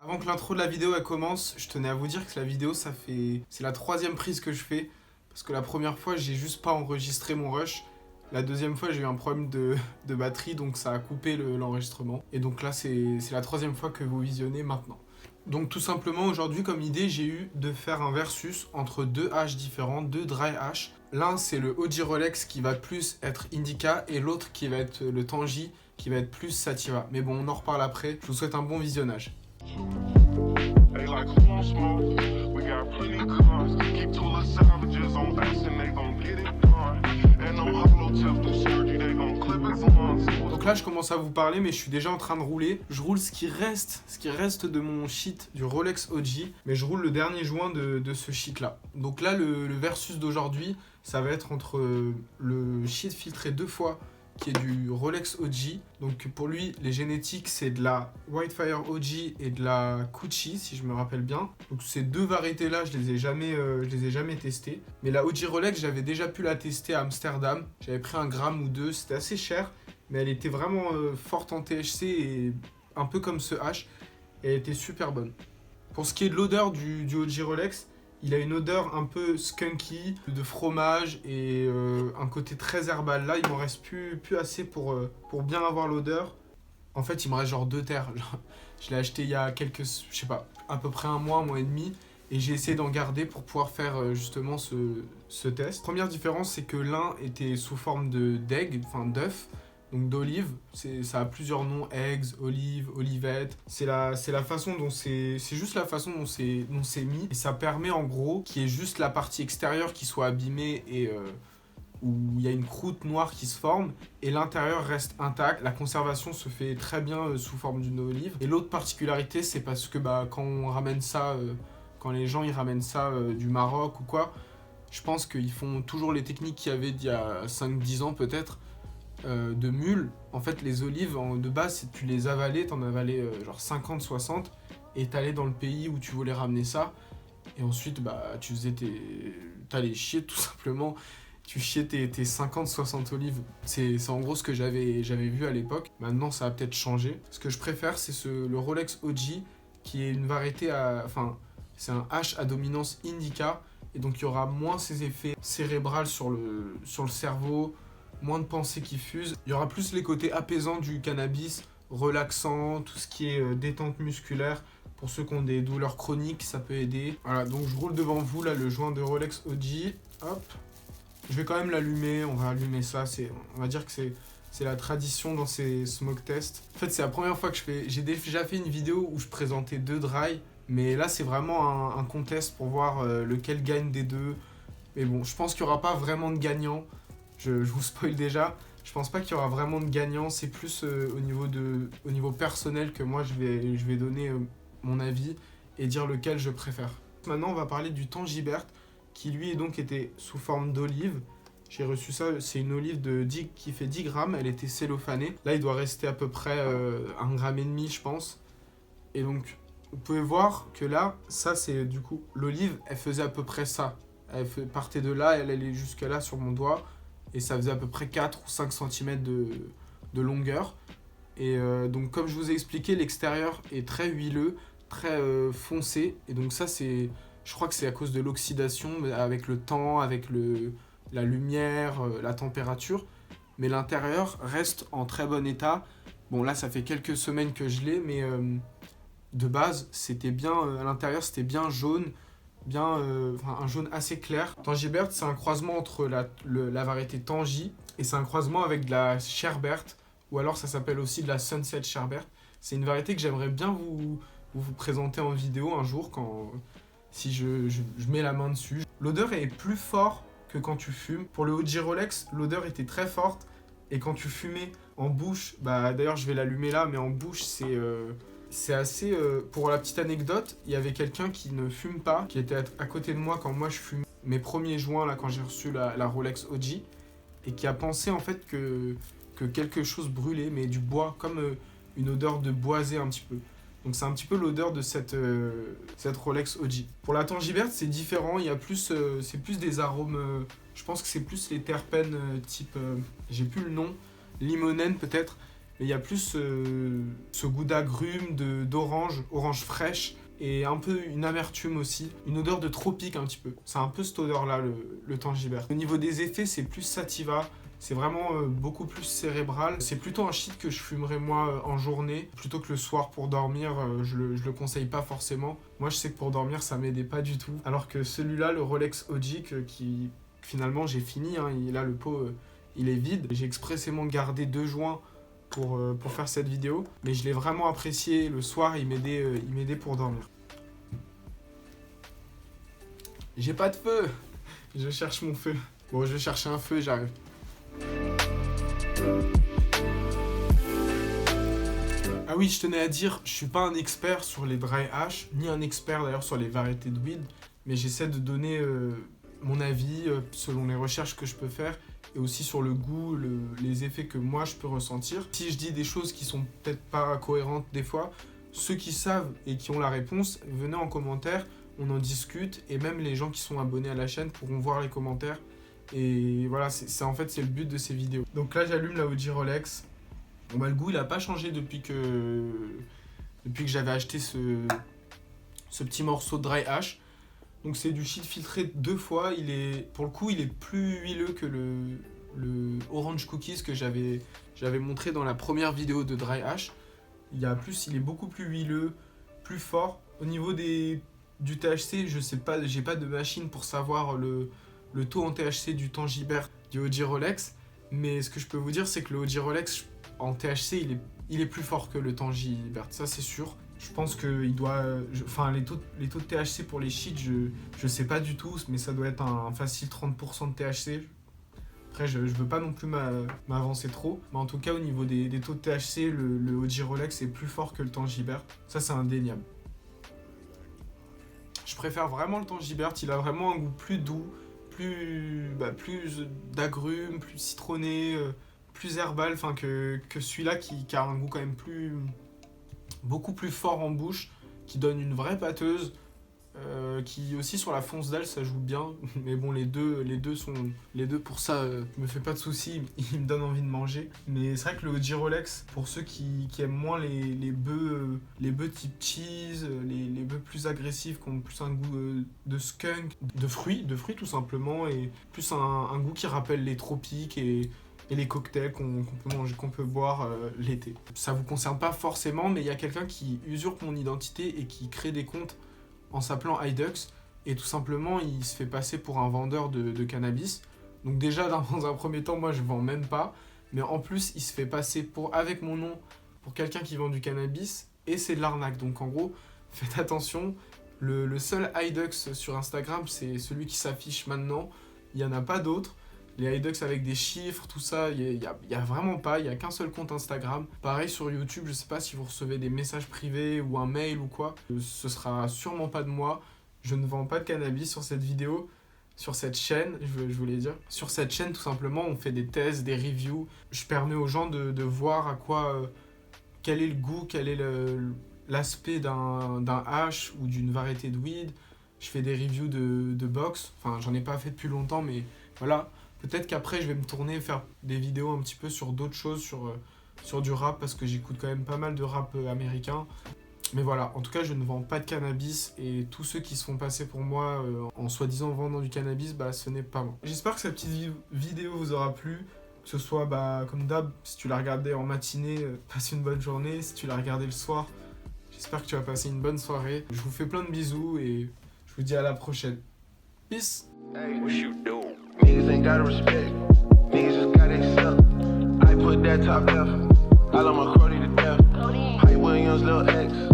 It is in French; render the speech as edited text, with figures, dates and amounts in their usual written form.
Avant que l'intro de la vidéo elle commence, je tenais à vous dire que la vidéo c'est la troisième prise que je fais parce que la première fois j'ai juste pas enregistré mon rush. La deuxième fois j'ai eu un problème de batterie donc ça a coupé l'enregistrement. Et donc là c'est la troisième fois que vous visionnez maintenant. Donc tout simplement aujourd'hui comme idée j'ai eu de faire un versus entre deux haches différents, deux dry haches. L'un c'est le OG Rolex qui va plus être Indica et l'autre qui va être le Tangy qui va être plus Sativa. Mais bon on en reparle après, je vous souhaite un bon visionnage. They like who won't smoke. We got plenty cars. Keep two little savages on ice and they gon' get it done. And them hollow tips do surgery, they gon' clip it on. Donc là, je commence à vous parler, mais je suis déjà en train de rouler. Je roule ce qui reste de mon shit du Rolex OG, mais je roule le dernier joint de ce shit là. Donc là, le versus d'aujourd'hui, ça va être entre le shit filtré deux fois qui est du Rolex OG. Donc pour lui, les génétiques, c'est de la Whitefire OG et de la Gucci, si je me rappelle bien. Donc ces deux variétés-là, je les ai jamais testées. Mais la OG Rolex, j'avais déjà pu la tester à Amsterdam. J'avais pris 1 gramme ou 2, c'était assez cher, mais elle était vraiment forte en THC et un peu comme ce H. Et elle était super bonne. Pour ce qui est de l'odeur du OG Rolex, il a une odeur un peu skunky, de fromage et un côté très herbal. Là, il m'en reste plus assez pour bien avoir l'odeur. En fait, il me reste genre 2 terres. Je l'ai acheté il y a je sais pas, à peu près un mois et demi. Et j'ai essayé d'en garder pour pouvoir faire justement ce test. Première différence, c'est que l'un était sous forme d'œuf, donc d'olive. Ça a plusieurs noms, eggs, olive, olivette. C'est la façon dont c'est juste la façon dont c'est mis. Et ça permet en gros qu'il y ait juste la partie extérieure qui soit abîmée et où il y a une croûte noire qui se forme et l'intérieur reste intact. La conservation se fait très bien sous forme d'une olive. Et l'autre particularité, c'est parce que quand on ramène ça, quand les gens ils ramènent ça du Maroc ou quoi, je pense qu'ils font toujours les techniques qu'il y avait d'il y a 5-10 ans peut-être. De mules, en fait les olives de base tu les avalais, t'en avalais genre 50-60 et t'allais dans le pays où tu voulais ramener ça et ensuite tu faisais t'allais chier tout simplement, tu chiais tes 50-60 olives. C'est en gros ce que j'avais vu à l'époque. Maintenant ça a peut-être changé. Ce que je préfère c'est le Rolex OG qui est une variété c'est un H à dominance Indica et donc il y aura moins ces effets cérébraux sur le cerveau, moins de pensées qui fusent. Il y aura plus les côtés apaisants du cannabis, relaxant, tout ce qui est détente musculaire. Pour ceux qui ont des douleurs chroniques, ça peut aider. Voilà, donc je roule devant vous là le joint de Rolex OG. Hop. Je vais quand même l'allumer, on va allumer ça. On va dire que c'est la tradition dans ces smoke tests. En fait, c'est la première fois que j'ai déjà fait une vidéo où je présentais 2 dry. Mais là, c'est vraiment un contest pour voir lequel gagne des deux. Mais bon, je pense qu'il n'y aura pas vraiment de gagnant. Je vous spoil déjà, je pense pas qu'il y aura vraiment de gagnant, c'est plus au niveau personnel que moi je vais donner mon avis et dire lequel je préfère. Maintenant on va parler du Tangibert qui lui donc était sous forme d'olive. J'ai reçu ça, c'est une olive qui fait 10 grammes, elle était cellophanée. Là il doit rester à peu près 1,5 gramme je pense. Et donc vous pouvez voir que là, ça c'est du coup, l'olive elle faisait à peu près ça. Elle partait de là, elle allait jusqu'à là sur mon doigt. Et ça faisait à peu près 4 ou 5 cm de longueur. Et donc comme je vous ai expliqué, l'extérieur est très huileux, très foncé. Et donc ça, je crois que c'est à cause de l'oxydation, avec le temps, avec la lumière, la température. Mais l'intérieur reste en très bon état. Bon là, ça fait quelques semaines que je l'ai, mais de base, c'était bien, à l'intérieur, c'était bien jaune. Un jaune assez clair. Tangibert, c'est un croisement entre la variété Tangy et c'est un croisement avec de la Sherbert, ou alors ça s'appelle aussi de la Sunset Sherbert. C'est une variété que j'aimerais bien vous présenter en vidéo un jour si je mets la main dessus. L'odeur est plus forte que quand tu fumes. Pour le OG Rolex, l'odeur était très forte et quand tu fumais en bouche, d'ailleurs je vais l'allumer là, mais en bouche c'est assez... pour la petite anecdote, il y avait quelqu'un qui ne fume pas, qui était à côté de moi quand moi je fume mes premiers joints, là, quand j'ai reçu la Rolex OG, et qui a pensé en fait que quelque chose brûlait, mais du bois, comme une odeur de boisé un petit peu. Donc c'est un petit peu l'odeur de cette Rolex OG. Pour la Tangibert, c'est différent, c'est plus des arômes... je pense que c'est plus les terpènes type... j'ai plus le nom, limonène peut-être. mais il y a plus ce goût d'agrumes, d'orange, orange fraîche, et un peu une amertume aussi, une odeur de tropique un petit peu. C'est un peu cette odeur-là, le Tangiber. Au niveau des effets, c'est plus sativa, c'est vraiment beaucoup plus cérébral. C'est plutôt un shit que je fumerais moi en journée, plutôt que le soir pour dormir, je le conseille pas forcément. Moi je sais que pour dormir ça m'aidait pas du tout, alors que celui-là, le Rolex OG, qui finalement j'ai fini, hein, là le pot il est vide. J'ai expressément gardé 2 joints pour faire cette vidéo, mais je l'ai vraiment apprécié. Le soir il m'aidait pour dormir. J'ai pas de feu. Je cherche mon feu. Bon, je vais chercher un feu, j'arrive. Ah oui, je tenais à dire, je suis pas un expert sur les dry hash, ni un expert d'ailleurs sur les variétés de weed, mais j'essaie de donner mon avis selon les recherches que je peux faire, et aussi sur le goût, les effets que moi je peux ressentir. Si je dis des choses qui sont peut-être pas cohérentes des fois, ceux qui savent et qui ont la réponse, venez en commentaire, on en discute, et même les gens qui sont abonnés à la chaîne pourront voir les commentaires. Et voilà, en fait c'est le but de ces vidéos. Donc là j'allume la OG Rolex. Bon bah le goût il a pas changé depuis que j'avais acheté ce petit morceau de dry hash. Donc c'est du shit filtré 2 fois. Pour le coup il est plus huileux que le Orange Cookies que j'avais montré dans la première vidéo de dry hash. Il est beaucoup plus huileux, plus fort. Au niveau du THC, je sais pas, j'ai pas de machine pour savoir le taux en THC du Tangiber du OG Rolex, mais ce que je peux vous dire c'est que le OG Rolex en THC il est plus fort que le Tangiber, ça c'est sûr. Je pense que les taux de THC pour les shit, je sais pas du tout, mais ça doit être un facile 30% de THC. Après je veux pas non plus m'avancer trop, mais en tout cas au niveau des taux de THC, le OG Rolex est plus fort que le Tangiber, ça c'est indéniable. Je préfère vraiment le Tangiber, il a vraiment un goût plus doux, plus d'agrumes, plus citronné, plus herbal, que celui-là qui a un goût quand même beaucoup plus fort en bouche, qui donne une vraie pâteuse, qui aussi sur la fonce dalle ça joue bien, mais bon les deux pour ça me fait pas de soucis, ils me donnent envie de manger. Mais c'est vrai que le OG Rolex, pour ceux qui aiment moins les bœufs type cheese, les bœufs plus agressifs, qui ont plus un goût de skunk, de fruits tout simplement, et plus un goût qui rappelle les tropiques et les cocktails qu'on peut manger, qu'on peut boire l'été. Ça vous concerne pas forcément, mais il y a quelqu'un qui usurpe mon identité et qui crée des comptes en s'appelant Idux, et tout simplement il se fait passer pour un vendeur de cannabis. Donc déjà dans un premier temps, moi je vends même pas, mais en plus il se fait passer avec mon nom pour quelqu'un qui vend du cannabis, et c'est de l'arnaque. Donc en gros, faites attention, le seul Idux sur Instagram c'est celui qui s'affiche maintenant, il n'y en a pas d'autres. Les Idux avec des chiffres, tout ça, il y a vraiment pas, il y a qu'un seul compte Instagram. Pareil sur YouTube, je sais pas si vous recevez des messages privés ou un mail ou quoi, ce sera sûrement pas de moi. Je ne vends pas de cannabis sur cette vidéo, sur cette chaîne, je voulais dire. Sur cette chaîne, tout simplement, on fait des tests, des reviews. Je permets aux gens de voir quel est le goût, quel est l'aspect d'un hash ou d'une variété de weed. Je fais des reviews de box, enfin j'en ai pas fait depuis longtemps, mais voilà. Peut-être qu'après, je vais me tourner, faire des vidéos un petit peu sur d'autres choses, sur du rap, parce que j'écoute quand même pas mal de rap américain. Mais voilà, en tout cas, je ne vends pas de cannabis, et tous ceux qui se font passer pour moi en soi-disant vendant du cannabis, ce n'est pas moi. J'espère que cette petite vidéo vous aura plu, que ce soit comme d'hab, si tu l'as regardé en matinée, passe une bonne journée. Si tu l'as regardé le soir, j'espère que tu vas passer une bonne soirée. Je vous fais plein de bisous, et je vous dis à la prochaine. Peace. Hey, what you do? Niggas ain't gotta respect. Niggas just gotta accept. I put that top left. I love my Cody to death. Hype Williams, Lil X.